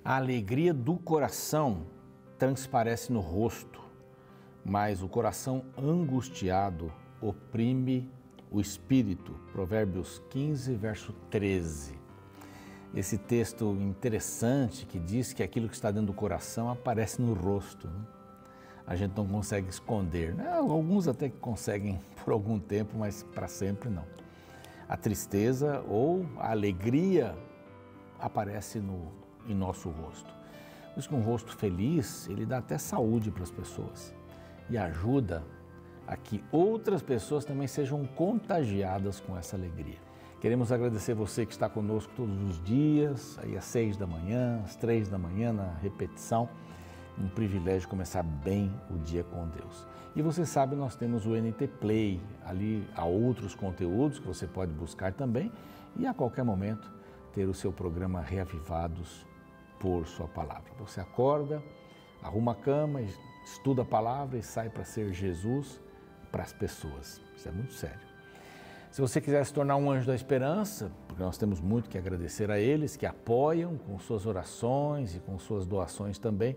A alegria do coração transparece no rosto, mas o coração angustiado oprime o espírito. Provérbios 15, verso 13. Esse texto interessante que diz que aquilo que está dentro do coração aparece no rosto, né? A gente não consegue esconder, né? Alguns até que conseguem por algum tempo, mas para sempre não. A tristeza ou a alegria aparece em nosso rosto. Por isso que um rosto feliz, ele dá até saúde para as pessoas e ajuda a que outras pessoas também sejam contagiadas com essa alegria. Queremos agradecer você que está conosco todos os dias, aí às 6 da manhã, às 3 da manhã na repetição. Um privilégio começar bem o dia com Deus. E você sabe, nós temos o NT Play, ali há outros conteúdos que você pode buscar também e a qualquer momento ter o seu programa Reavivados por sua palavra. Você acorda, arruma a cama, estuda a palavra e sai para ser Jesus para as pessoas. Isso é muito sério. Se você quiser se tornar um anjo da esperança, porque nós temos muito que agradecer a eles que apoiam com suas orações e com suas doações também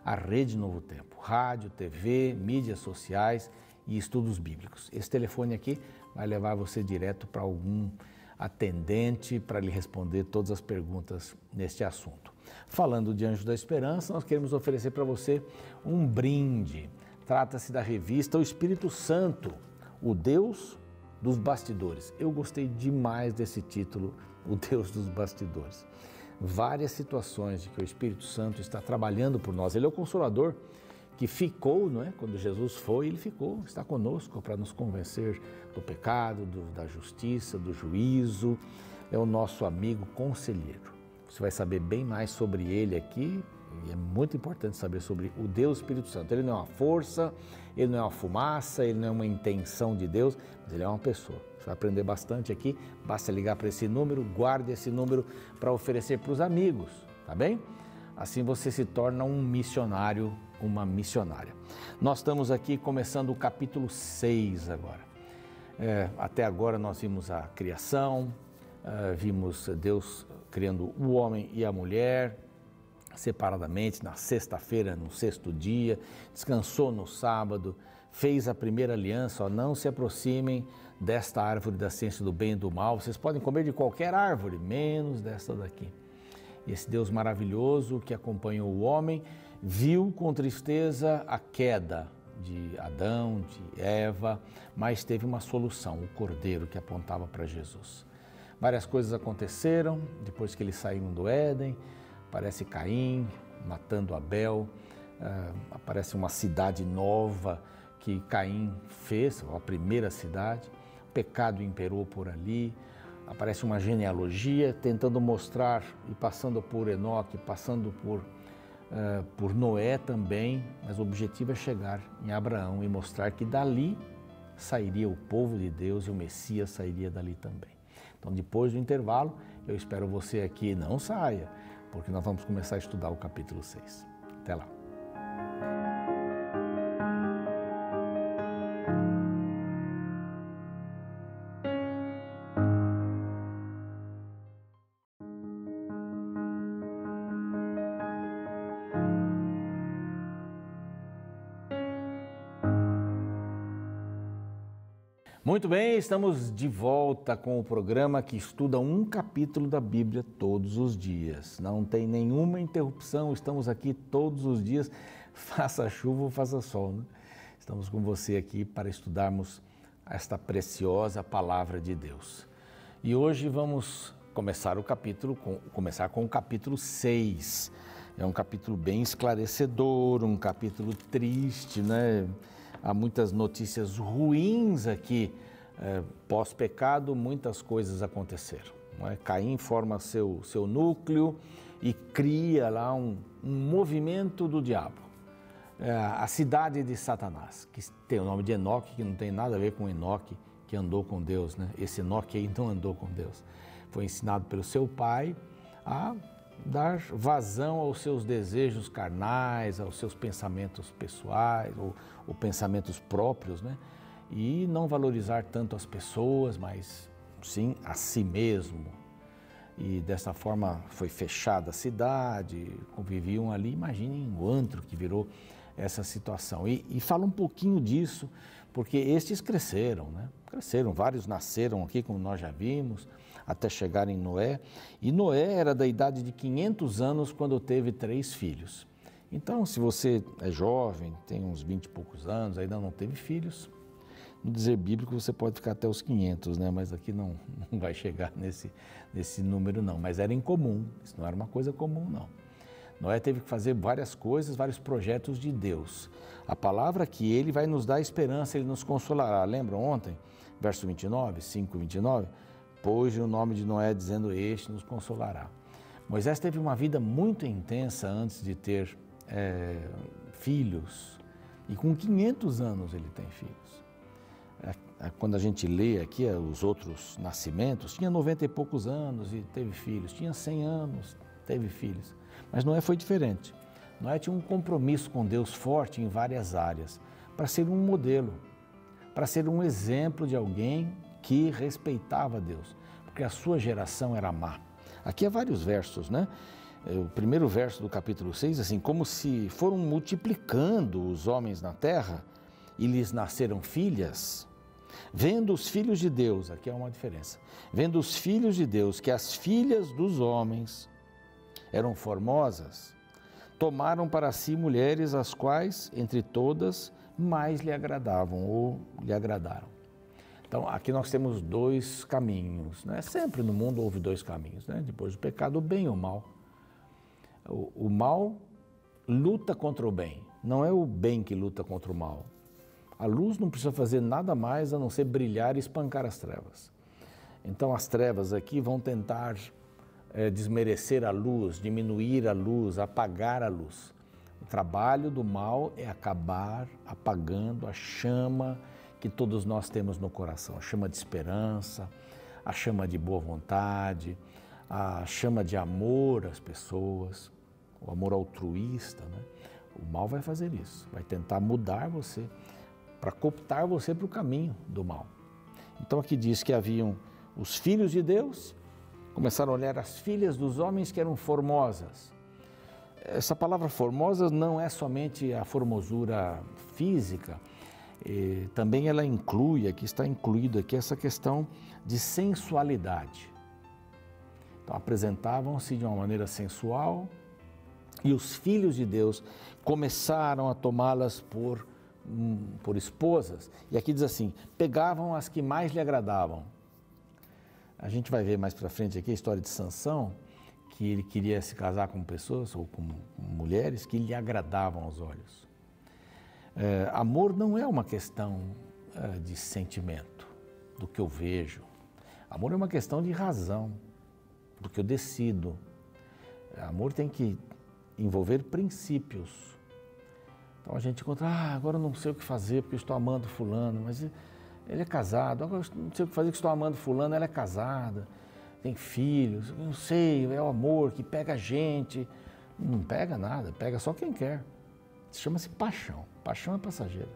a Rede Novo Tempo, rádio, TV, mídias sociais e estudos bíblicos. Esse telefone aqui vai levar você direto para algum atendente para lhe responder todas as perguntas neste assunto. Falando de Anjos da Esperança, nós queremos oferecer para você um brinde. Trata-se da revista O Espírito Santo, o Deus dos Bastidores. Eu gostei demais desse título, O Deus dos Bastidores. Várias situações de que o Espírito Santo está trabalhando por nós. Ele é o Consolador que ficou, não é? Quando Jesus foi, ele ficou, está conosco para nos convencer do pecado, da justiça, do juízo. É o nosso amigo conselheiro. Você vai saber bem mais sobre ele aqui e é muito importante saber sobre o Deus Espírito Santo. Ele não é uma força, ele não é uma fumaça, ele não é uma intenção de Deus, mas ele é uma pessoa. Você vai aprender bastante aqui, basta ligar para esse número, guarde esse número para oferecer para os amigos, tá bem? Assim você se torna um missionário, uma missionária. Nós estamos aqui começando o capítulo 6 agora. Até agora nós vimos a criação, vimos Deus criando o homem e a mulher separadamente, na sexta-feira, no sexto dia, descansou no sábado, fez a primeira aliança, não se aproximem desta árvore da ciência do bem e do mal, vocês podem comer de qualquer árvore, menos desta daqui. E esse Deus maravilhoso que acompanhou o homem, viu com tristeza a queda de Adão, de Eva, mas teve uma solução, o cordeiro que apontava para Jesus. Várias coisas aconteceram depois que eles saíram do Éden. Aparece Caim matando Abel, aparece uma cidade nova que Caim fez, a primeira cidade, o pecado imperou por ali, aparece uma genealogia tentando mostrar e passando por Enoque, passando por Noé também, mas o objetivo é chegar em Abraão e mostrar que dali sairia o povo de Deus e o Messias sairia dali também. Então depois do intervalo, eu espero você aqui, não saia, porque nós vamos começar a estudar o capítulo 6. Até lá. Muito bem, estamos de volta com o programa que estuda um capítulo da Bíblia todos os dias. Não tem nenhuma interrupção, estamos aqui todos os dias, faça chuva ou faça sol, né? Estamos com você aqui para estudarmos esta preciosa palavra de Deus. E hoje vamos começar com o capítulo 6. É um capítulo bem esclarecedor, um capítulo triste, né? Há muitas notícias ruins aqui. Pós-pecado, muitas coisas aconteceram. Não é? Caim forma seu núcleo e cria lá um movimento do diabo. A cidade de Satanás, que tem o nome de Enoque, que não tem nada a ver com Enoque, que andou com Deus, né? Esse Enoque aí não andou com Deus. Foi ensinado pelo seu pai a dar vazão aos seus desejos carnais, aos seus pensamentos pessoais ou pensamentos próprios, né? E não valorizar tanto as pessoas, mas sim a si mesmo. e dessa forma foi fechada a cidade, conviviam ali. Imaginem o antro que virou essa situação. E fala um pouquinho disso, porque estes cresceram, né? Cresceram, vários nasceram aqui, como nós já vimos, até chegar em Noé. E Noé era da idade de 500 anos quando teve 3 filhos. Então, se você é jovem, tem uns 20 e poucos anos, ainda não teve filhos, no dizer bíblico você pode ficar até os 500, né? Mas aqui não vai chegar nesse número não. Mas era incomum, isso não era uma coisa comum não. Noé teve que fazer várias coisas, vários projetos de Deus. A palavra que ele vai nos dar esperança, ele nos consolará. Lembram ontem? Verso 29, 5:29, pôs o nome de Noé dizendo, este nos consolará. Moisés teve uma vida muito intensa antes de ter filhos, e com 500 anos ele tem filhos. Quando a gente lê aqui os outros nascimentos, tinha 90 e poucos anos e teve filhos, tinha 100 anos, teve filhos. Mas Noé foi diferente. Noé tinha um compromisso com Deus forte em várias áreas, para ser um modelo, para ser um exemplo de alguém que respeitava Deus, porque a sua geração era má. Aqui há vários versos, né? O primeiro verso do capítulo 6, assim, como se foram multiplicando os homens na terra e lhes nasceram filhas, vendo os filhos de Deus, aqui há uma diferença, vendo os filhos de Deus, que as filhas dos homens eram formosas, tomaram para si mulheres as quais, entre todas, mais lhe agradavam ou lhe agradaram. Então, aqui nós temos 2 caminhos, né? Sempre no mundo houve 2 caminhos, né? Depois do pecado, o bem e o mal. O mal luta contra o bem, não é o bem que luta contra o mal. A luz não precisa fazer nada mais a não ser brilhar e espancar as trevas. Então, as trevas aqui vão tentar desmerecer a luz, diminuir a luz, apagar a luz. O trabalho do mal é acabar apagando a chama que todos nós temos no coração, a chama de esperança, a chama de boa vontade, a chama de amor às pessoas, o amor altruísta, né? O mal vai fazer isso, vai tentar mudar você, para cooptar você para o caminho do mal. Então aqui diz que haviam os filhos de Deus, começaram a olhar as filhas dos homens que eram formosas. Essa palavra formosa não é somente a formosura física, também ela inclui, aqui está incluído aqui essa questão de sensualidade. Então apresentavam-se de uma maneira sensual e os filhos de Deus começaram a tomá-las por esposas. E aqui diz assim, pegavam as que mais lhe agradavam. A gente vai ver mais para frente aqui a história de Sansão, que ele queria se casar com pessoas ou com mulheres que lhe agradavam aos olhos. Amor não é uma questão de sentimento, do que eu vejo. Amor é uma questão de razão, do que eu decido. Amor tem que envolver princípios. Então a gente encontra, agora eu não sei o que fazer porque eu estou amando fulano, mas ele é casado, agora eu não sei o que fazer porque estou amando fulano, ela é casada, tem filhos, eu não sei, é o amor que pega a gente. Não pega nada, pega só quem quer. Chama-se paixão, paixão é passageira.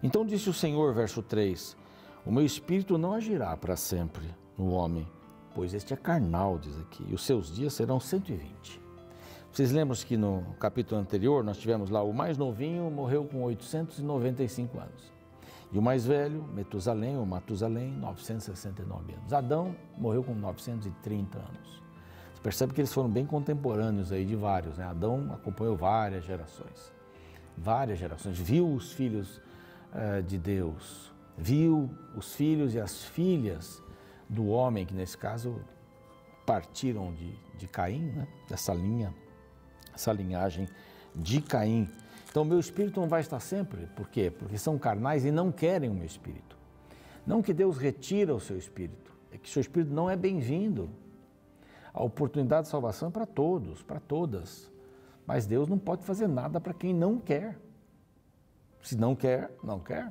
Então disse o Senhor, verso 3, o meu espírito não agirá para sempre no homem, pois este é carnal, diz aqui, e os seus dias serão 120. Vocês lembram que no capítulo anterior nós tivemos lá, o mais novinho morreu com 895 anos. E o mais velho, Metusalém, ou Matusalém, 969 anos. Adão morreu com 930 anos. Você percebe que eles foram bem contemporâneos aí de vários, né? Adão acompanhou várias gerações, viu os filhos de Deus, viu os filhos e as filhas do homem, que nesse caso partiram de Caim, né? Dessa linha, essa linhagem de Caim. Então, meu espírito não vai estar sempre. Por quê? Porque são carnais e não querem o meu espírito. Não que Deus retira o seu espírito, é que o seu espírito não é bem-vindo. A oportunidade de salvação é para todos, para todas. Mas Deus não pode fazer nada para quem não quer. Se não quer, não quer.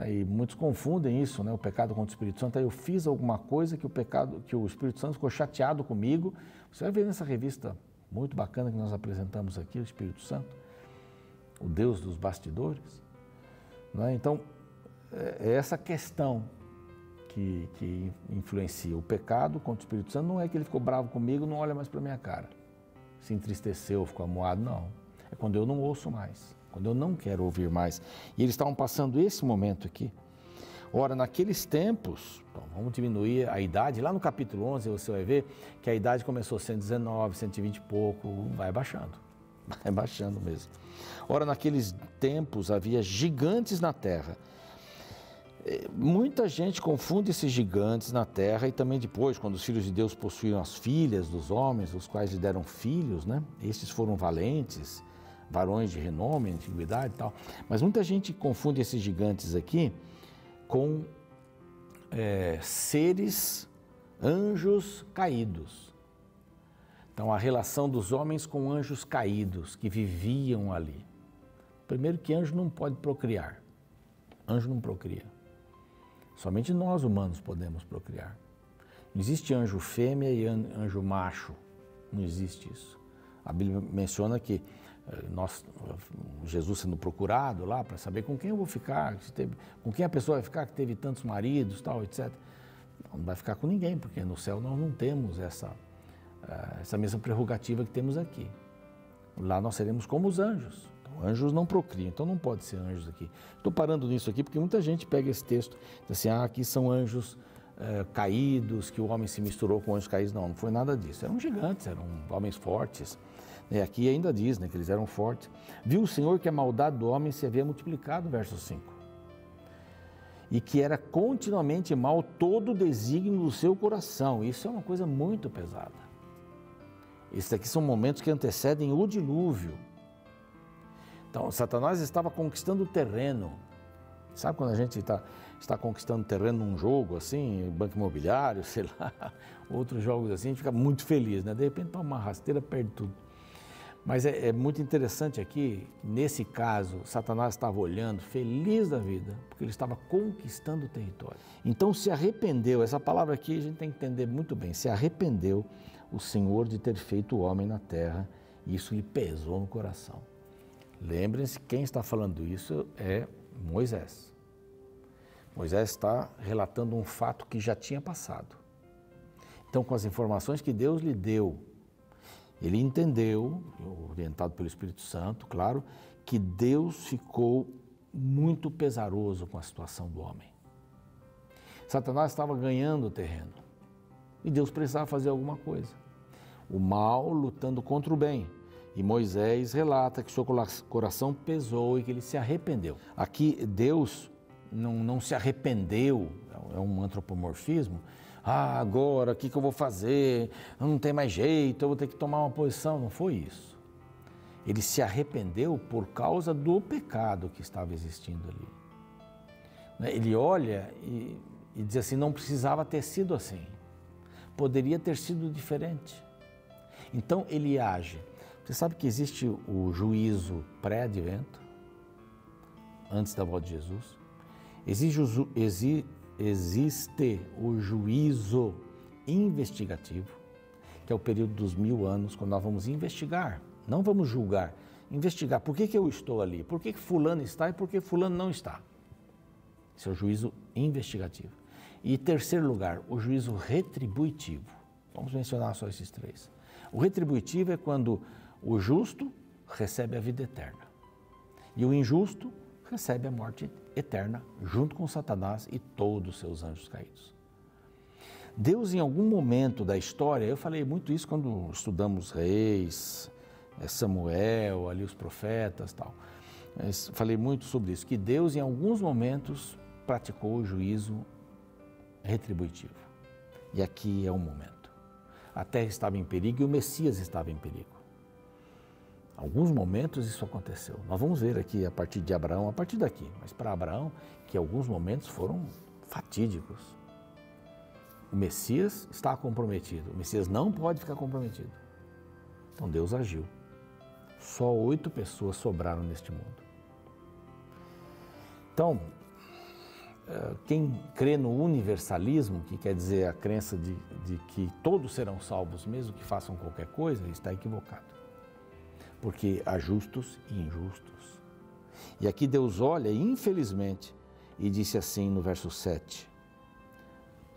E muitos confundem isso, né? O pecado contra o Espírito Santo. Aí eu fiz alguma coisa que o Espírito Santo ficou chateado comigo. Você vai ver nessa revista muito bacana que nós apresentamos aqui, o Espírito Santo, o Deus dos bastidores. Não é? Então, é essa questão que influencia? O pecado contra o Espírito Santo não é que ele ficou bravo comigo, não olha mais para minha cara, se entristeceu, ficou amuado, não. É quando eu não ouço mais, quando eu não quero ouvir mais. E eles estavam passando esse momento aqui. Ora, naqueles tempos, então, vamos diminuir a idade, lá no capítulo 11 você vai ver que a idade começou 119, 120 e pouco, vai baixando mesmo. Ora, naqueles tempos havia gigantes na terra. Muita gente confunde esses gigantes na terra e também depois, quando os filhos de Deus possuíram as filhas dos homens, os quais lhe deram filhos, né? Estes foram valentes, varões de renome, antiguidade e tal. Mas muita gente confunde esses gigantes aqui com seres, anjos caídos. Então, a relação dos homens com anjos caídos que viviam ali. Primeiro que anjo não pode procriar. Anjo não procria. Somente nós humanos podemos procriar. Não existe anjo fêmea e anjo macho. Não existe isso. A Bíblia menciona que Jesus sendo procurado lá para saber com quem eu vou ficar, com quem a pessoa vai ficar que teve tantos maridos, tal, etc. Não vai ficar com ninguém, porque no céu nós não temos essa mesma prerrogativa que temos aqui. Lá nós seremos como os anjos. Então, anjos não procriam, então não pode ser anjos aqui. Estou parando nisso aqui porque muita gente pega esse texto e diz assim, aqui são anjos caídos, que o homem se misturou com anjos caídos. Não, não foi nada disso. Eram gigantes, eram homens fortes. E aqui ainda diz, que eles eram fortes. Viu o Senhor que a maldade do homem se havia multiplicado, verso 5. E que era continuamente mal todo o desígnio do seu coração. Isso é uma coisa muito pesada. Esses aqui são momentos que antecedem o dilúvio. Então, Satanás estava conquistando o terreno. Sabe quando a gente está conquistando terreno num jogo, assim, banco imobiliário, sei lá, outros jogos assim, a gente fica muito feliz, né? De repente, toma uma rasteira, perde tudo. Mas é muito interessante aqui, nesse caso, Satanás estava olhando, feliz da vida, porque ele estava conquistando o território. Então se arrependeu, essa palavra aqui a gente tem que entender muito bem, se arrependeu o Senhor de ter feito o homem na terra, e isso lhe pesou no coração. Lembrem-se, quem está falando isso é Moisés. Moisés está relatando um fato que já tinha passado. Então, com as informações que Deus lhe deu, ele entendeu, orientado pelo Espírito Santo, claro, que Deus ficou muito pesaroso com a situação do homem. Satanás estava ganhando terreno e Deus precisava fazer alguma coisa. O mal lutando contra o bem. E Moisés relata que seu coração pesou e que ele se arrependeu. Aqui Deus não se arrependeu, é um antropomorfismo. Agora, o que eu vou fazer? Não tem mais jeito, eu vou ter que tomar uma posição. Não foi isso. Ele se arrependeu por causa do pecado que estava existindo ali. Ele olha e diz assim, não precisava ter sido assim. Poderia ter sido diferente. Então ele age. Você sabe que existe o juízo pré-advento, antes da volta de Jesus? Existe o juízo investigativo, que é o período dos 1000 anos, quando nós vamos investigar, não vamos julgar, investigar por que eu estou ali, por que fulano está e por que fulano não está. Esse é o juízo investigativo. E em terceiro lugar, o juízo retributivo. Vamos mencionar só esses três. O retributivo é quando o justo recebe a vida eterna e o injusto recebe a morte eterna, junto com Satanás e todos os seus anjos caídos. Deus, em algum momento da história, eu falei muito isso quando estudamos reis, Samuel, ali os profetas e tal, falei muito sobre isso, que Deus, em alguns momentos, praticou o juízo retributivo. E aqui é o momento. A terra estava em perigo e o Messias estava em perigo. Em alguns momentos isso aconteceu. Nós vamos ver aqui a partir de Abraão, a partir daqui, mas para Abraão, que alguns momentos foram fatídicos. O Messias está comprometido, o Messias não pode ficar comprometido. Então Deus agiu. Só 8 pessoas sobraram neste mundo. Então, quem crê no universalismo, que quer dizer a crença de que todos serão salvos, mesmo que façam qualquer coisa, está equivocado. Porque há justos e injustos. E aqui Deus olha, infelizmente, e disse assim no verso 7,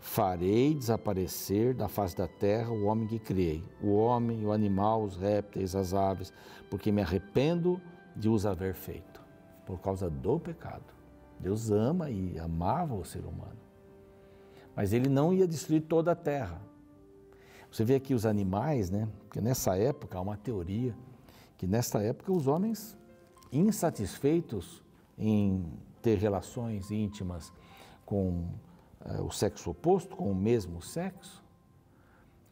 farei desaparecer da face da terra o homem que criei, o homem, o animal, os répteis, as aves, porque me arrependo de os haver feito, por causa do pecado. Deus ama e amava o ser humano, mas ele não ia destruir toda a terra. Você vê aqui os animais, né? Porque nessa época, há uma teoria, que nessa época os homens insatisfeitos em ter relações íntimas com o sexo oposto, com o mesmo sexo,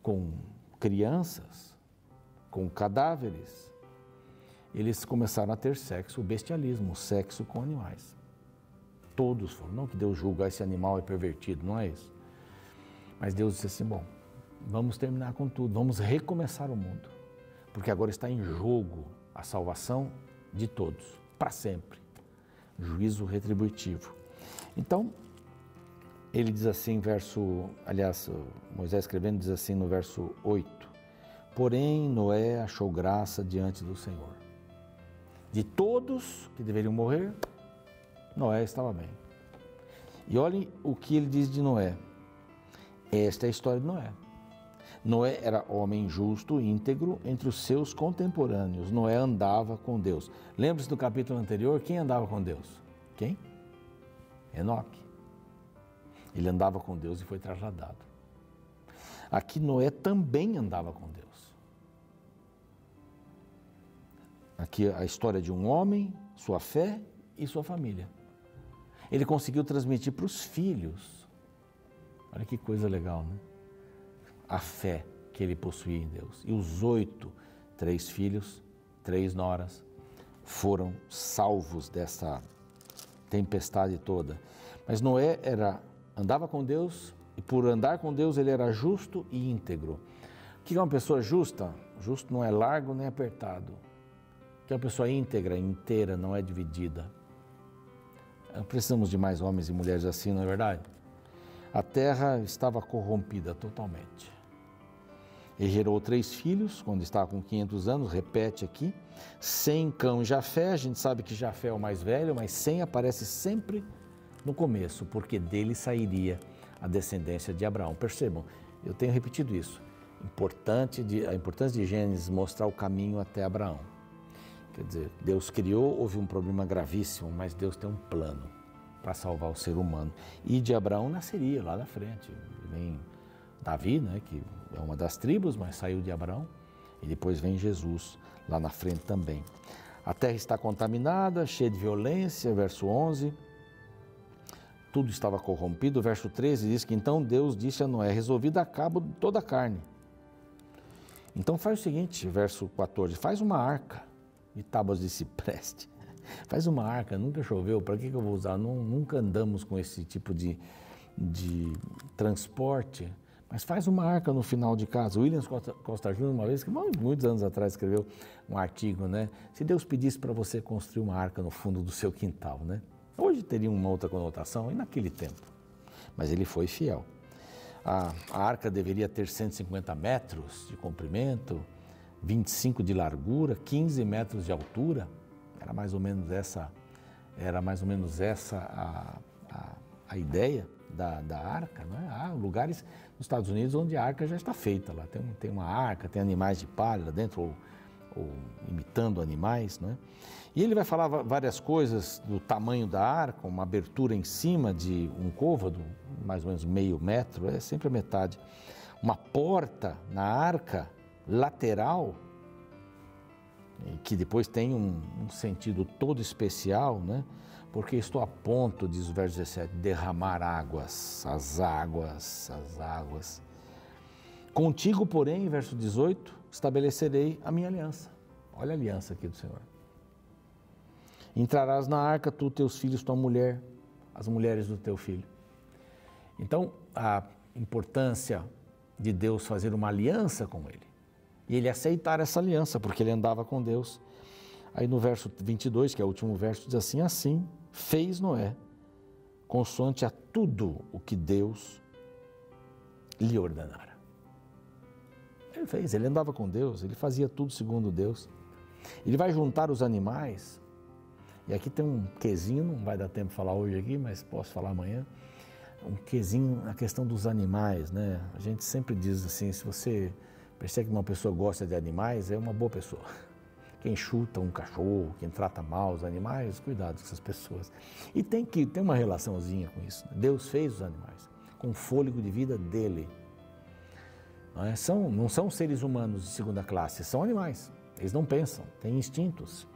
com crianças, com cadáveres, eles começaram a ter sexo, o bestialismo, o sexo com animais. Todos foram, não que Deus julga esse animal é pervertido, não é isso. Mas Deus disse assim, bom, vamos terminar com tudo, vamos recomeçar o mundo, porque agora está em jogo a salvação de todos, para sempre, juízo retributivo. Então, ele diz assim, Moisés escrevendo diz assim no verso 8, porém Noé achou graça diante do Senhor. De todos que deveriam morrer, Noé estava bem. E olhem o que ele diz de Noé. Esta é a história de Noé. Noé era homem justo, íntegro, entre os seus contemporâneos. Noé andava com Deus. Lembre-se do capítulo anterior, quem andava com Deus? Quem? Enoque. Ele andava com Deus e foi trasladado. Aqui Noé também andava com Deus. Aqui a história de um homem, sua fé e sua família. Ele conseguiu transmitir para os filhos. Olha que coisa legal, né? A fé que ele possuía em Deus. E os 3 filhos, 3 noras, foram salvos dessa tempestade toda. Mas Noé andava com Deus e por andar com Deus ele era justo e íntegro. O que é uma pessoa justa? Justo não é largo nem apertado. O que é uma pessoa íntegra, inteira, não é dividida. Precisamos de mais homens e mulheres assim, não é verdade? A terra estava corrompida totalmente. Ele gerou 3 filhos, quando estava com 500 anos, repete aqui. Sem, Cão e Jafé, a gente sabe que Jafé é o mais velho, mas Sem aparece sempre no começo, porque dele sairia a descendência de Abraão. Percebam, eu tenho repetido isso. A importância de Gênesis mostrar o caminho até Abraão. Quer dizer, Deus criou, houve um problema gravíssimo, mas Deus tem um plano para salvar o ser humano. E de Abraão nasceria lá na frente. Vem Davi, né, que é uma das tribos, mas saiu de Abraão. E depois vem Jesus lá na frente também. A terra está contaminada, cheia de violência, verso 11. Tudo estava corrompido. Verso 13 diz que então Deus disse a Noé, resolvida acabo de toda a carne. Então faz o seguinte, verso 14, faz uma arca de tábuas de cipreste. Faz uma arca, nunca choveu, para que eu vou usar? Nunca andamos com esse tipo de transporte, mas faz uma arca no final de casa. Williams Costa Júnior, uma vez, que muitos anos atrás escreveu um artigo, né? Se Deus pedisse para você construir uma arca no fundo do seu quintal, né? Hoje teria uma outra conotação, e naquele tempo. Mas ele foi fiel. A arca deveria ter 150 metros de comprimento, 25 de largura, 15 metros de altura. Era mais ou menos essa a ideia da arca. Não é? Há lugares nos Estados Unidos onde a arca já está feita. Lá tem uma arca, tem animais de palha lá dentro, ou imitando animais. Não é? E ele vai falar várias coisas do tamanho da arca, uma abertura em cima de um côvado, mais ou menos meio metro, é sempre a metade. Uma porta na arca lateral, que depois tem um sentido todo especial, né? Porque estou a ponto, diz o verso 17, derramar águas, as águas. Contigo, porém, verso 18, estabelecerei a minha aliança. Olha a aliança aqui do Senhor. Entrarás na arca, tu, teus filhos, tua mulher, as mulheres do teu filho. Então, a importância de Deus fazer uma aliança com ele. E ele aceitar essa aliança, porque ele andava com Deus. Aí no verso 22, que é o último verso, diz assim, assim fez Noé, consoante a tudo o que Deus lhe ordenara. Ele fez, ele andava com Deus, ele fazia tudo segundo Deus. Ele vai juntar os animais, e aqui tem um quezinho, não vai dar tempo de falar hoje aqui, mas posso falar amanhã. um quezinho na questão dos animais, né? A gente sempre diz assim, se você percebe que uma pessoa gosta de animais, é uma boa pessoa. Quem chuta um cachorro, quem trata mal os animais, cuidado com essas pessoas. E tem uma relaçãozinha com isso. Deus fez os animais com o fôlego de vida dele. Não são seres humanos de segunda classe, são animais. Eles não pensam, têm instintos,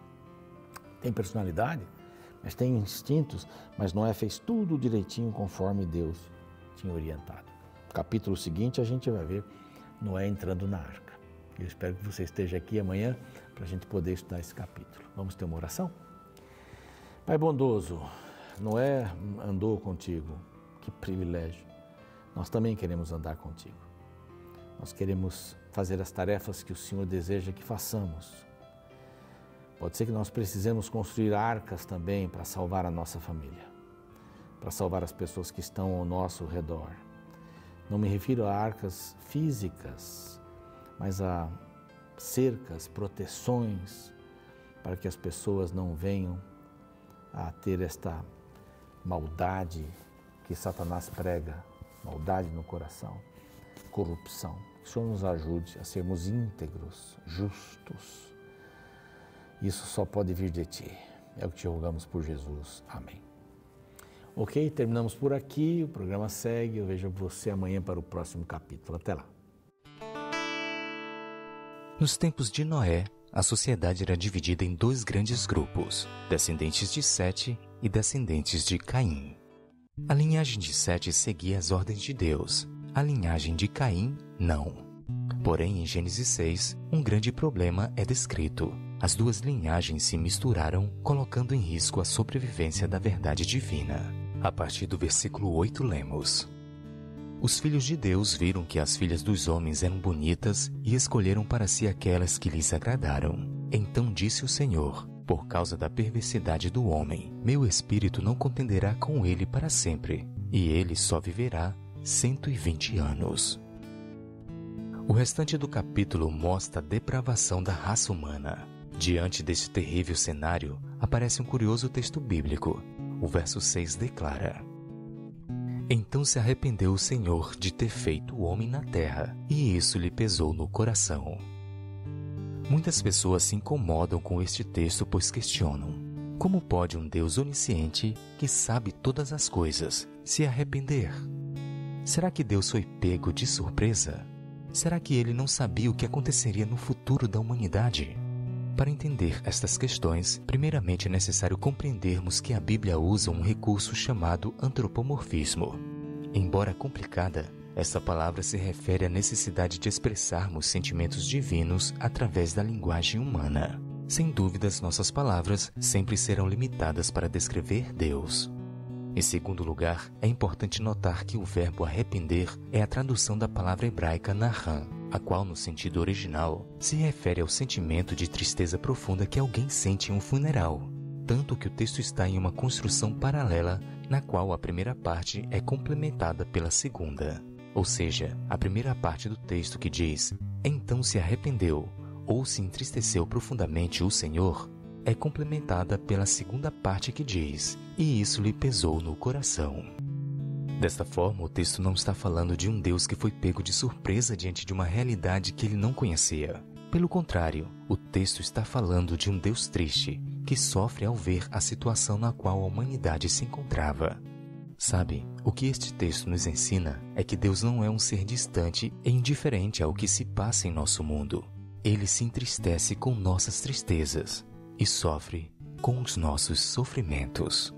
têm personalidade, mas têm instintos, mas Noé fez tudo direitinho conforme Deus tinha orientado. No capítulo seguinte a gente vai ver Noé entrando na arca. Eu espero que você esteja aqui amanhã para a gente poder estudar esse capítulo. Vamos ter uma oração? Pai bondoso, Noé andou contigo, que privilégio. Nós também queremos andar contigo. Nós queremos fazer as tarefas que o Senhor deseja que façamos. Pode ser que nós precisemos construir arcas também para salvar a nossa família, para salvar as pessoas que estão ao nosso redor. Não me refiro a arcas físicas, mas a cercas, proteções, para que as pessoas não venham a ter esta maldade que Satanás prega, maldade no coração, corrupção. Que o Senhor nos ajude a sermos íntegros, justos. Isso só pode vir de Ti. É o que te rogamos por Jesus. Amém. Ok, terminamos por aqui, o programa segue. Eu vejo você amanhã para o próximo capítulo. Até lá. Nos tempos de Noé, a sociedade era dividida em 2 grandes grupos, descendentes de Sete e descendentes de Caim. A linhagem de Sete seguia as ordens de Deus, a linhagem de Caim, não. Porém, em Gênesis 6, um grande problema é descrito. As 2 linhagens se misturaram, colocando em risco a sobrevivência da verdade divina. A partir do versículo 8 lemos: Os filhos de Deus viram que as filhas dos homens eram bonitas e escolheram para si aquelas que lhes agradaram. Então disse o Senhor: Por causa da perversidade do homem, meu espírito não contenderá com ele para sempre, e ele só viverá 120 anos. O restante do capítulo mostra a depravação da raça humana. Diante desse terrível cenário, aparece um curioso texto bíblico. O verso 6 declara: Então se arrependeu o Senhor de ter feito o homem na terra, e isso lhe pesou no coração. Muitas pessoas se incomodam com este texto, pois questionam: como pode um Deus onisciente, que sabe todas as coisas, se arrepender? Será que Deus foi pego de surpresa? Será que ele não sabia o que aconteceria no futuro da humanidade? Para entender estas questões, primeiramente é necessário compreendermos que a Bíblia usa um recurso chamado antropomorfismo. Embora complicada, essa palavra se refere à necessidade de expressarmos sentimentos divinos através da linguagem humana. Sem dúvidas, nossas palavras sempre serão limitadas para descrever Deus. Em segundo lugar, é importante notar que o verbo arrepender é a tradução da palavra hebraica nahan, a qual, no sentido original, se refere ao sentimento de tristeza profunda que alguém sente em um funeral, tanto que o texto está em uma construção paralela, na qual a primeira parte é complementada pela segunda. Ou seja, a primeira parte do texto que diz, então se arrependeu, ou se entristeceu profundamente o Senhor, é complementada pela segunda parte que diz, e isso lhe pesou no coração. Desta forma, o texto não está falando de um Deus que foi pego de surpresa diante de uma realidade que ele não conhecia. Pelo contrário, o texto está falando de um Deus triste, que sofre ao ver a situação na qual a humanidade se encontrava. Sabe, o que este texto nos ensina é que Deus não é um ser distante e indiferente ao que se passa em nosso mundo. Ele se entristece com nossas tristezas e sofre com os nossos sofrimentos.